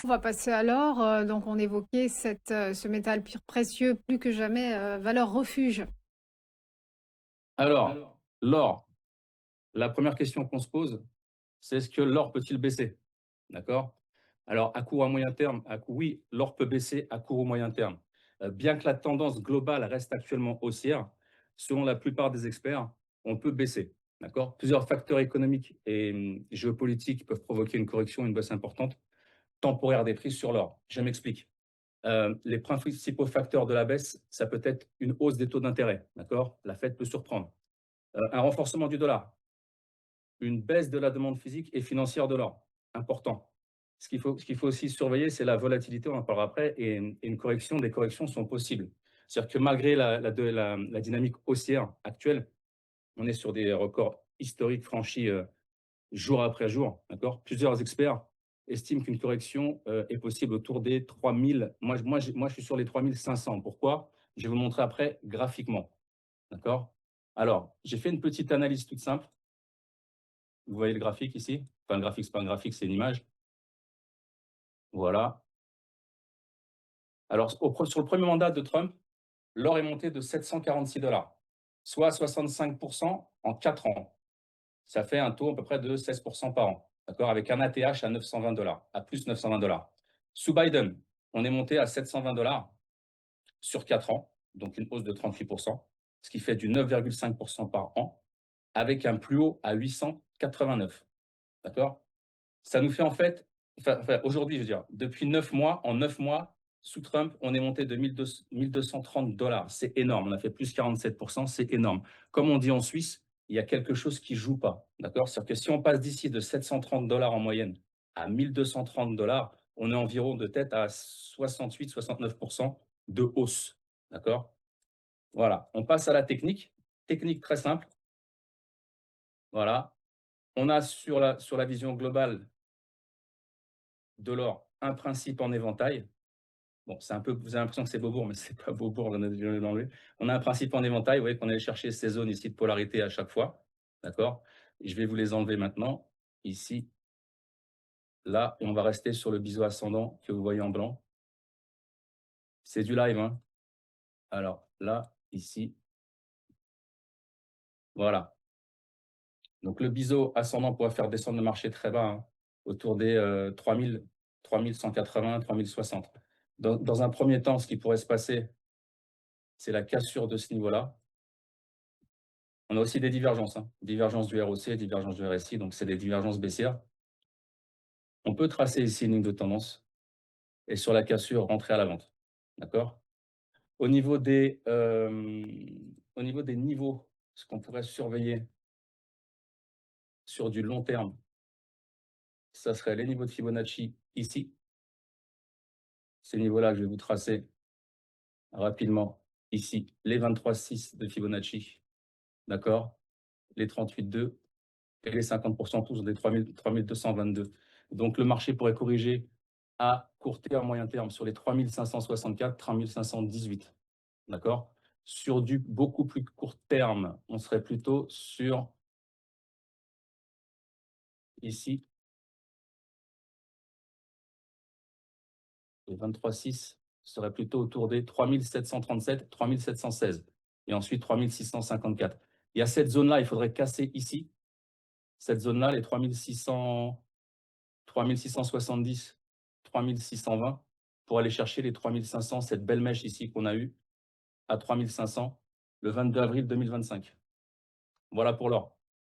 On va passer à l'or. Donc, on évoquait ce métal précieux, plus que jamais, valeur refuge. Alors, l'or, la première question qu'on se pose, c'est est-ce que l'or peut-il baisser? D'accord? Alors, à court, à moyen terme, oui, l'or peut baisser à court ou moyen terme. Bien que la tendance globale reste actuellement haussière, selon la plupart des experts, on peut baisser. D'accord? Plusieurs facteurs économiques et géopolitiques peuvent provoquer une correction, une baisse importante, temporaire des prix sur l'or. Je m'explique. Les principaux facteurs de la baisse, ça peut être une hausse des taux d'intérêt. D'accord? La Fed peut surprendre. Un renforcement du dollar, une baisse de la demande physique et financière de l'or, important. Ce qu'il faut aussi surveiller, c'est la volatilité, on en parlera après, et une correction, des corrections sont possibles. C'est-à-dire que malgré la dynamique haussière actuelle, on est sur des records historiques franchis jour après jour. D'accord. Plusieurs experts estiment qu'une correction est possible autour des 3000. Moi, je suis sur les 3500. Pourquoi? Je vais vous montrer après graphiquement. D'accord. Alors, j'ai fait une petite analyse toute simple. Vous voyez le graphique ici? Enfin, le graphique, c'est pas un graphique, c'est une image. Voilà. Alors, sur le premier mandat de Trump, l'or est monté de 746 $, soit 65% en 4 ans. Ça fait un taux à peu près de 16% par an, d'accord, avec un ATH à 920 $, à plus 920 $. Sous Biden, on est monté à 720 $ sur 4 ans, donc une hausse de 38%, ce qui fait du 9,5% par an, avec un plus haut à 889, d'accord. Ça nous fait en fait, aujourd'hui, je veux dire, depuis 9 mois, en 9 mois, sous Trump, on est monté de 1230 $. C'est énorme. On a fait plus 47%, c'est énorme. Comme on dit en Suisse, il y a quelque chose qui joue pas. D'accord? C'est-à-dire que si on passe d'ici de 730 $ en moyenne à 1230 $, on est environ de tête à 68-69% de hausse. D'accord? Voilà. On passe à la technique. Technique très simple. Voilà. On a sur la vision globale de l'or un principe en éventail. Bon, c'est un peu, vous avez l'impression que c'est Beaubourg, mais c'est pas Beaubourg, on a dû l'enlever. On a un principe en éventail, vous voyez qu'on allait chercher ces zones ici de polarité à chaque fois. D'accord? Je vais vous les enlever maintenant, ici, là, et on va rester sur le biseau ascendant que vous voyez en blanc. C'est du live, hein? Alors, là, ici, voilà. Donc, le biseau ascendant pourrait faire descendre le marché très bas, hein, autour des 3000, 3180, 3060. Dans un premier temps, ce qui pourrait se passer, c'est la cassure de ce niveau-là. On a aussi des divergences, hein. Divergence du ROC, divergence du RSI, donc c'est des divergences baissières. On peut tracer ici une ligne de tendance et sur la cassure, rentrer à la vente. D'accord? Au niveau des niveaux, ce qu'on pourrait surveiller sur du long terme, ça serait les niveaux de Fibonacci ici. Ces niveaux-là que je vais vous tracer rapidement ici. Les 23,6 de Fibonacci. D'accord? Les 38,2 et les 50% tous des 3222. Donc, le marché pourrait corriger à court terme, moyen terme, sur les 3564, 3518. D'accord? Sur du beaucoup plus court terme, on serait plutôt sur, ici, les 23,6 serait plutôt autour des 3737, 3716 et ensuite 3654. Il y a cette zone-là, il faudrait casser ici. Cette zone-là, les 3600, 3670, 3620, pour aller chercher les 3500, cette belle mèche ici qu'on a eue à 3500 le 22 avril 2025. Voilà pour l'or.